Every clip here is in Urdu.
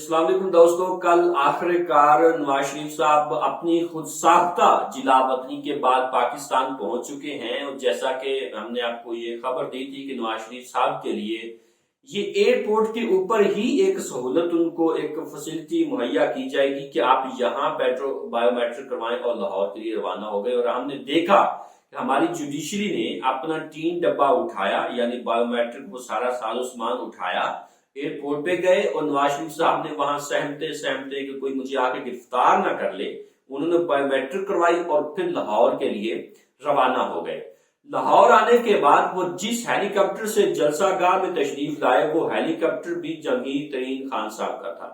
السلام علیکم دوستو، کل آخر کار نواز شریف صاحب اپنی خود ساختہ جلا وطنی کے بعد پاکستان پہنچ چکے ہیں، اور جیسا کہ ہم نے آپ کو یہ خبر دی تھی کہ نواز شریف صاحب کے لیے یہ ایئرپورٹ کے اوپر ہی ایک سہولت، ان کو ایک فیسلٹی مہیا کی جائے گی کہ آپ یہاں بایو میٹرک کروائیں اور لاہور کے لیے روانہ ہو گئے۔ اور ہم نے دیکھا کہ ہماری جوڈیشری نے اپنا 3 ڈبہ اٹھایا، یعنی بایو میٹرک وہ سارا ساز و سامان اٹھایا، ایئرپورٹ پہ گئے اور نواز شریف صاحب نے وہاں سہمتے کہ کوئی مجھے آ کے گرفتار نہ کر لے، انہوں نے بایو میٹرک کروائی اور پھر لاہور کے لیے روانہ ہو گئے۔ لاہور آنے کے بعد وہ جس ہیلی کاپٹر سے جلسہ گاہ میں تشریف لائے، وہ ہیلی کاپٹر بھی جہانگیر ترین خان صاحب کا تھا۔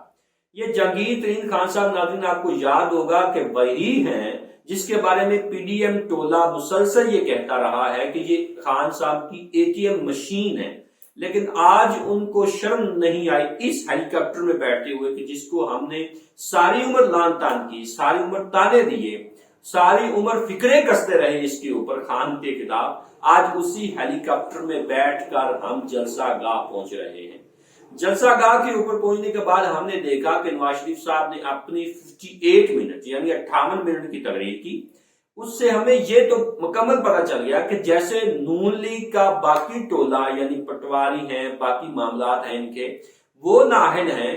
یہ جہانگیر ترین خان صاحب، ناظرین آپ کو یاد ہوگا کہ وہی ہیں جس کے بارے میں پی ڈی ایم ٹولہ مسلسل یہ کہتا رہا ہے کہ یہ خان صاحب کی اے ٹی ایم مشین ہے، لیکن آج ان کو شرم نہیں آئی اس ہیلی کاپٹر میں بیٹھتے ہوئے کہ جس کو ہم نے ساری عمر لان تان کی، ساری عمر تانے دیے، ساری عمر فکرے کستے رہے اس کے اوپر خان کے خلاف، آج اسی ہیلی کاپٹر میں بیٹھ کر ہم جلسہ گاہ پہنچ رہے ہیں۔ جلسہ گاہ کے اوپر پہنچنے کے بعد ہم نے دیکھا کہ نواز شریف صاحب نے اپنی 58 منٹ یعنی 58 منٹ کی تقریر کی۔ اس سے ہمیں یہ تو مکمل پتہ چل گیا کہ جیسے نون لیگ کا باقی ٹولہ یعنی پٹواری ہیں، باقی معاملات ہیں ان کے، وہ نااہل ہیں،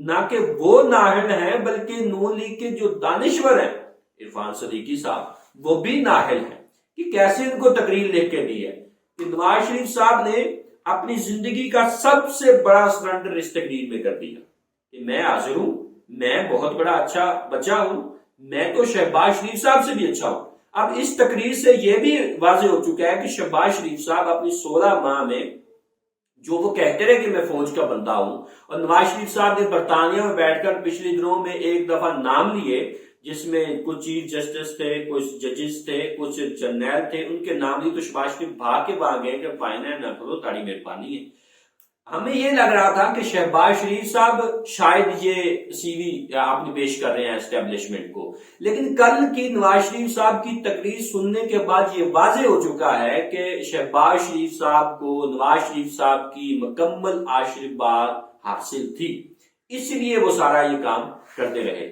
نہ کہ وہ نااہل ہیں بلکہ نون لیگ کے جو دانشور ہیں عرفان صدیقی صاحب، وہ بھی نااہل ہیں کہ کیسے ان کو تقریر لکھ کے دی ہے کہ نواز شریف صاحب نے اپنی زندگی کا سب سے بڑا سرنڈر اس تقریر میں کر دیا کہ میں حاضر ہوں، میں بہت بڑا اچھا بچہ ہوں، میں تو شہباز شریف صاحب سے بھی اچھا ہوں۔ اب اس تقریر سے یہ بھی واضح ہو چکا ہے کہ شہباز شریف صاحب اپنی 16 ماہ میں جو وہ کہتے رہے کہ میں فوج کا بندہ ہوں، اور نواز شریف صاحب نے برطانیہ میں بیٹھ کر پچھلے دنوں میں ایک دفعہ نام لیے جس میں کچھ چیف جسٹس تھے، کچھ ججز تھے، کچھ جرنیل تھے، ان کے نام لیے تو شہباز شریف بھاگ کے وہاں گئے کہ فائنل نہ کرو، تاڑی مہربانی ہے۔ ہمیں یہ لگ رہا تھا کہ شہباز شریف صاحب شاید یہ سی وی اپنی پیش کر رہے ہیں اسٹیبلشمنٹ کو، لیکن کل کی نواز شریف صاحب کی تقریر سننے کے بعد یہ واضح ہو چکا ہے کہ شہباز شریف صاحب کو نواز شریف صاحب کی مکمل آشیرواد حاصل تھی، اس لیے وہ سارا یہ کام کرتے رہے۔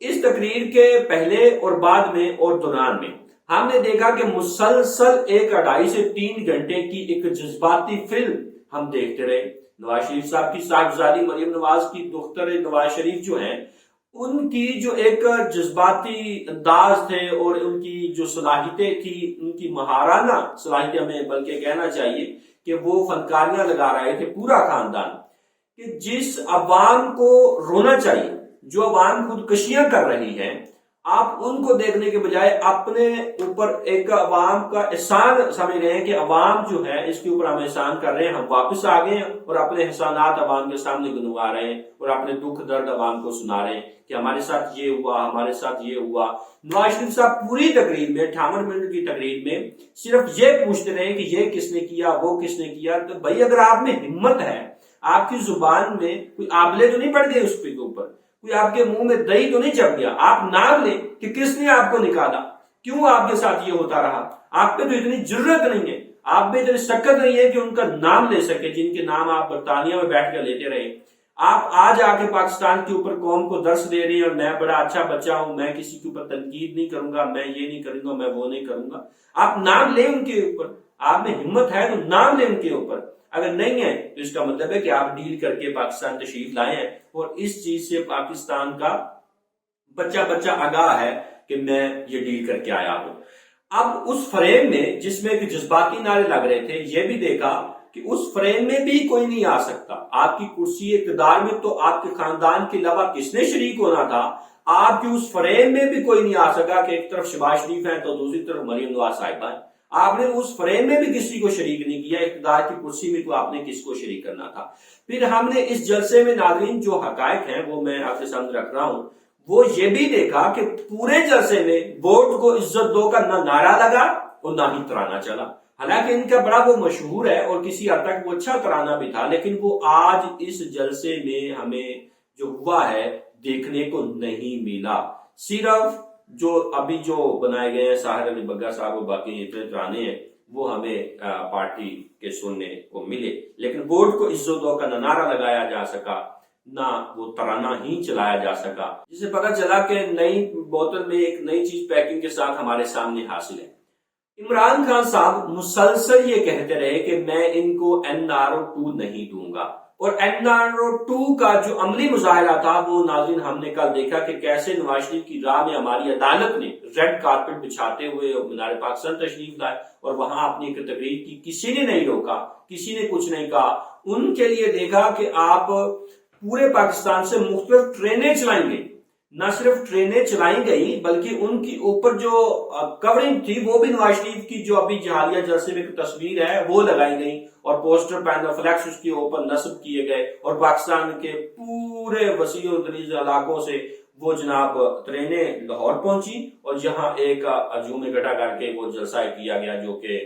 اس تقریر کے پہلے اور بعد میں اور دوران میں ہم نے دیکھا کہ مسلسل 1 سے 3 گھنٹے کی ایک جذباتی فلم ہم دیکھتے رہے۔ نواز شریف صاحب کی صاحبزادی مریم نواز کی دختر نواز شریف جو ہیں، ان کی جو ایک جذباتی انداز تھے اور ان کی جو صلاحیتیں تھی، ان کی مہارانہ صلاحیتیں ہمیں بلکہ کہنا چاہیے کہ وہ فنکاریاں لگا رہے تھے پورا خاندان، کہ جس عوام کو رونا چاہیے، جو عوام خودکشیاں کر رہی ہیں، آپ ان کو دیکھنے کے بجائے اپنے اوپر ایک عوام کا احسان سمجھ رہے ہیں کہ عوام جو ہے اس کے اوپر ہم احسان کر رہے ہیں، ہم واپس آ گئے ہیں اور اپنے احسانات عوام کے سامنے گنوا رہے ہیں اور اپنے دکھ درد عوام کو سنا رہے ہیں کہ ہمارے ساتھ یہ ہوا، ہمارے ساتھ یہ ہوا۔ نواز شریف صاحب پوری تقریر میں 58 منٹ کی تقریر میں صرف یہ پوچھتے رہے کہ یہ کس نے کیا، وہ کس نے کیا۔ تو بھائی اگر آپ میں ہمت ہے، آپ کی زبان میں کوئی آبلے تو نہیں پڑ گئے اس کے اوپر، کوئی آپ کے منہ میں دہی تو نہیں چڑھ گیا، آپ نام لیں کہ کس نے آپ کو نکالا، کیوں آپ کے ساتھ یہ ہوتا رہا۔ آپ پہ تو اتنی جرت نہیں ہے، آپ پہ اتنی سکت نہیں ہے کہ ان کا نام لے سکے جن کے نام آپ برطانیہ میں بیٹھ کر لیتے رہے۔ آپ آج آ کے پاکستان کے اوپر قوم کو درس دے رہے ہیں اور میں بڑا اچھا بچہ ہوں، میں کسی کے اوپر تنقید نہیں کروں گا، میں یہ نہیں کروں گا، میں وہ نہیں کروں گا۔ آپ نام لیں ان کے اوپر، آپ میں ہمت ہے تو نام لیں ان کے اوپر، اگر نہیں ہے تو اس کا مطلب ہے کہ آپ ڈیل کر کے پاکستان تشریف لائے ہیں، اور اس چیز سے پاکستان کا بچہ آگاہ ہے کہ میں یہ ڈیل کر کے آیا ہوں۔ اب اس فریم میں جس میں جذباتی نعرے لگ رہے تھے، یہ بھی دیکھا کہ اس فریم میں بھی کوئی نہیں آ سکتا۔ آپ کی کرسی اقتدار میں تو آپ کے خاندان کے علاوہ کس نے شریک ہونا تھا، آپ کی اس فریم میں بھی کوئی نہیں آ سکا کہ ایک طرف شہباز شریف ہیں تو دوسری طرف مریم نواز صاحبہ ہیں۔ آپ نے اس فریم میں بھی کسی کو شریک نہیں کیا، اقتدار کی کرسی میں تو آپ نے کس کو شریک کرنا تھا۔ پھر ہم نے اس جلسے میں ناظرین جو حقائق ہیں وہ میں آپ کے سامنے رکھ رہا ہوں، وہ یہ بھی دیکھا کہ پورے جلسے میں ووٹ کو عزت دو کا نہ نعرہ لگا اور نہ ہی ترانہ چلا۔ حالانکہ ان کا بڑا وہ مشہور ہے اور کسی حد تک وہ اچھا ترانہ بھی تھا، لیکن وہ آج اس جلسے میں ہمیں جو ہوا ہے دیکھنے کو نہیں ملا۔ صرف جو ابھی جو بنائے گئے ہیں ساحر علی بگا صاحب اور باقی ترانے ہیں وہ ہمیں پارٹی کے سننے کو ملے، لیکن ووٹ کو عزت دو کا نہ نعرہ لگایا جا سکا، نہ وہ ترانہ ہی چلایا جا سکا، جسے پتہ چلا کہ نئی بوتل میں ایک نئی چیز پیکنگ کے ساتھ ہمارے سامنے حاصل ہے۔ عمران خان صاحب مسلسل یہ کہتے رہے کہ میں ان کو NRO2 نہیں دوں گا، اور NRO2 کا جو عملی مظاہرہ تھا وہ ناظرین ہم نے کل دیکھا کہ کیسے نواز شریف کی راہ میں ہماری عدالت نے ریڈ کارپٹ بچھاتے ہوئے مینار پاکستان تشریف لائے اور وہاں اپنی ایک تقریر کی، کسی نے نہیں روکا، کسی نے کچھ نہیں کہا۔ ان کے لیے دیکھا کہ آپ پورے پاکستان سے مختلف ٹرینیں چلائیں گے، نہ صرف ٹرینیں چلائی گئی بلکہ ان کی اوپر جو کورنگ تھی وہ بھی نواز شریف کی جو ابھی جہالیہ جلسے میں تصویر ہے وہ لگائی گئی، اور پوسٹر پینل فلیکس اس کے اوپر نصب کیے گئے، اور پاکستان کے پورے وسیع و دریز علاقوں سے وہ جناب ٹرینیں لاہور پہنچی، اور یہاں ایک ہجوم اکٹھا کر کے وہ جلسہ کیا گیا جو کہ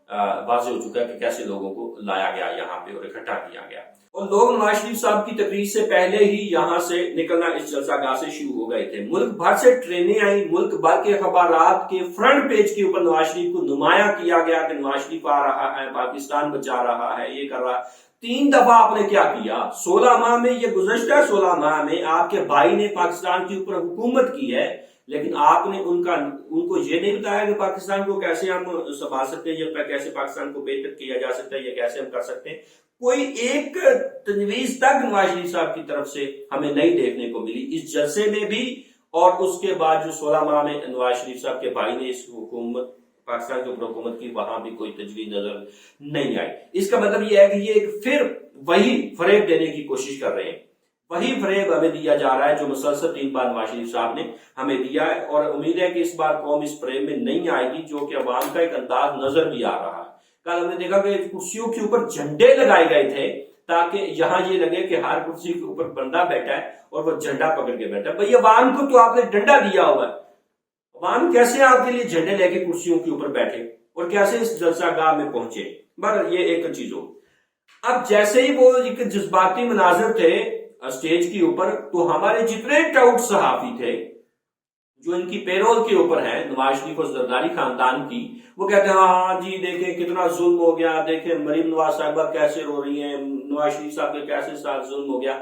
واضح ہو چکا ہے کہ کیسے لوگوں کو لایا گیا یہاں پہ اور اکٹھا کیا گیا، اور لوگ نواز شریف صاحب کی تقریر سے پہلے ہی یہاں سے نکلنا اس جلسہ گاہ سے شروع ہو گئے تھے۔ ملک بھر سے ٹرینیں آئیں، ملک بھر کے اخبارات کے فرنٹ پیج کے اوپر نواز شریف کو نمایاں کیا گیا کہ نواز شریف آ رہا ہے، پاکستان بچا رہا ہے، یہ کر رہا ہے۔ 3 دفعہ آپ نے کیا کیا 16 ماہ میں، یہ گزشتہ 16 ماہ میں آپ کے بھائی نے پاکستان کے اوپر حکومت کی ہے، لیکن آپ نے ان کو یہ نہیں بتایا کہ پاکستان کو کیسے ہم سنبھال سکتے ہیں، یا کیسے پاکستان کو بہتر کیا جا سکتا ہے، یا کیسے ہم کر سکتے ہیں۔ کوئی ایک تجویز تک نواز شریف صاحب کی طرف سے ہمیں نہیں دیکھنے کو ملی اس جلسے میں بھی، اور اس کے بعد جو 16 ماہ میں نواز شریف صاحب کے بھائی نے اس حکومت پاکستان کے اوپر حکومت کی، وہاں بھی کوئی تجویز نظر نہیں آئی۔ اس کا مطلب یہ ہے کہ یہ ایک پھر وہی فریب دینے کی کوشش کر رہے ہیں، وہی فریب ہمیں دیا جا رہا ہے جو مسلسل 3 بار نواز شریف صاحب نے ہمیں دیا ہے، اور امید ہے کہ اس بار قوم اس فریب میں نہیں آئے گی، جو کہ عوام کا ایک انداز نظر بھی آ رہا ہے۔ کل ہم نے دیکھا کہ کرسیوں کے اوپر جھنڈے لگائے گئے تھے تاکہ یہاں یہ لگے کہ ہر کرسی کے اوپر بندہ بیٹھا ہے اور وہ جھنڈا پکڑ کے بیٹھا ہے۔ بھئی عوام کو تو آپ نے ڈنڈا دیا ہوا ہے، عوام کیسے آپ کے لیے جھنڈے لے کے کرسیوں کے اوپر بیٹھے اور کیسے اس جلسہ گاہ میں پہنچے؟ بہرحال یہ ایک چیز ہو۔ اب جیسے ہی وہ ایک جذباتی مناظر تھے اسٹیج کے اوپر، تو ہمارے جتنے ٹاؤٹ صحافی تھے جو ان کی پیرول کے اوپر ہیں نواز شریف اور زرداری خاندان کی، وہ کہتے ہیں ہاں جی دیکھیں کتنا ظلم ہو گیا، دیکھیں مریم نواز صاحبہ کیسے رو رہی ہیں، نواز شریف صاحب کے کیسے ساتھ ظلم ہو گیا۔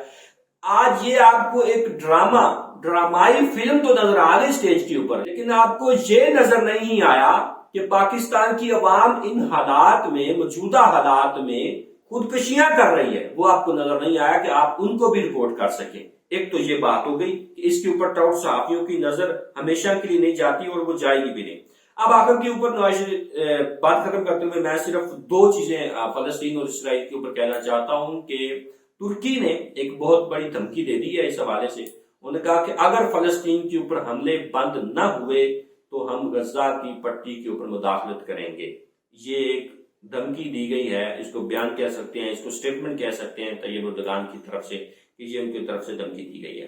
آج یہ آپ کو ایک ڈرامائی فلم تو نظر آ گئی اسٹیج کے اوپر، لیکن آپ کو یہ نظر نہیں آیا کہ پاکستان کی عوام ان حالات میں، موجودہ حالات میں خودکشیاں کر رہی ہے، وہ آپ کو نظر نہیں آیا کہ آپ ان کو بھی رپورٹ کر سکیں۔ ایک تو یہ بات ہو گئی کہ اس کے اوپر ٹاؤٹ صحافیوں کی نظر ہمیشہ کے لیے نہیں جاتی اور وہ جائے گی بھی نہیں۔ اب آخر کے اوپر بات ختم کرتے ہوئے میں صرف 2 چیزیں فلسطین اور اسرائیل کے اوپر کہنا چاہتا ہوں کہ ترکی نے ایک بہت بڑی دھمکی دے دی ہے اس حوالے سے۔ انہوں نے کہا کہ اگر فلسطین کے اوپر حملے بند نہ ہوئے تو ہم غزہ کی پٹی کے اوپر مداخلت کریں گے۔ یہ ایک دھمکی دی گئی ہے، اس کو بیان کہہ سکتے ہیں، اس کو سٹیٹمنٹ کہہ سکتے ہیں طیب اردگان کی طرف سے، کہ یہ ان کی طرف سے دھمکی دی گئی ہے۔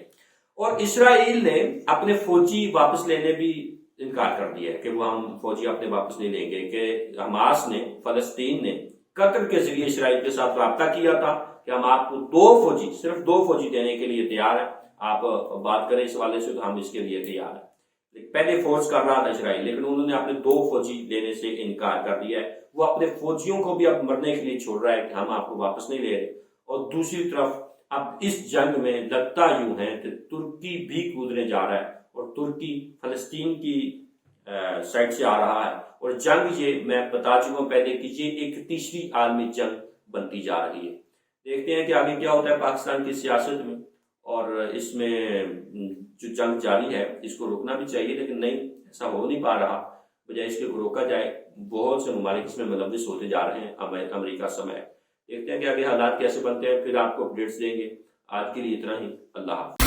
اور اسرائیل نے اپنے فوجی واپس لینے بھی انکار کر دیا ہے کہ وہ ہم فوجی اپنے واپس نہیں لیں گے، کہ حماس نے، فلسطین نے قطر کے ذریعے اسرائیل کے ساتھ رابطہ کیا تھا کہ ہم آپ کو 2 فوجی، صرف 2 فوجی دینے کے لیے تیار ہیں، آپ بات کریں اس حوالے سے تو ہم اس کے لیے تیار ہیں۔ پہلے فورس کر رہا تھا اسرائیل، لیکن انہوں نے اپنے 2 فوجی لینے سے انکار کر دیا ہے۔ وہ اپنے فوجیوں کو بھی اب مرنے کے لیے چھوڑ رہا ہے کہ ہم آپ کو واپس نہیں لے رہے، اور دوسری طرف اب اس جنگ میں لگتا یوں ہے کہ ترکی بھی کودنے جا رہا ہے، اور ترکی فلسطین کی سائڈ سے آ رہا ہے، اور جنگ یہ میں بتا چکا ہوں پہلے کہ یہ ایک تیسری عالمی جنگ بنتی جا رہی ہے۔ دیکھتے ہیں کہ آگے کیا ہوتا ہے پاکستان کی سیاست میں، اور اس میں جو جنگ جاری ہے اس کو روکنا بھی چاہیے، لیکن نہیں، ایسا ہو نہیں پا رہا۔ بجائے اس کے روکا جائے، بہت سے ممالک اس میں ملوث ہوتے جا رہے ہیں، امریکہ سمیت۔ دیکھتے ہیں کہ آگے حالات کیسے بنتے ہیں، پھر آپ کو اپڈیٹس دیں گے۔ آج کے لیے اتنا ہی، اللہ حافظ۔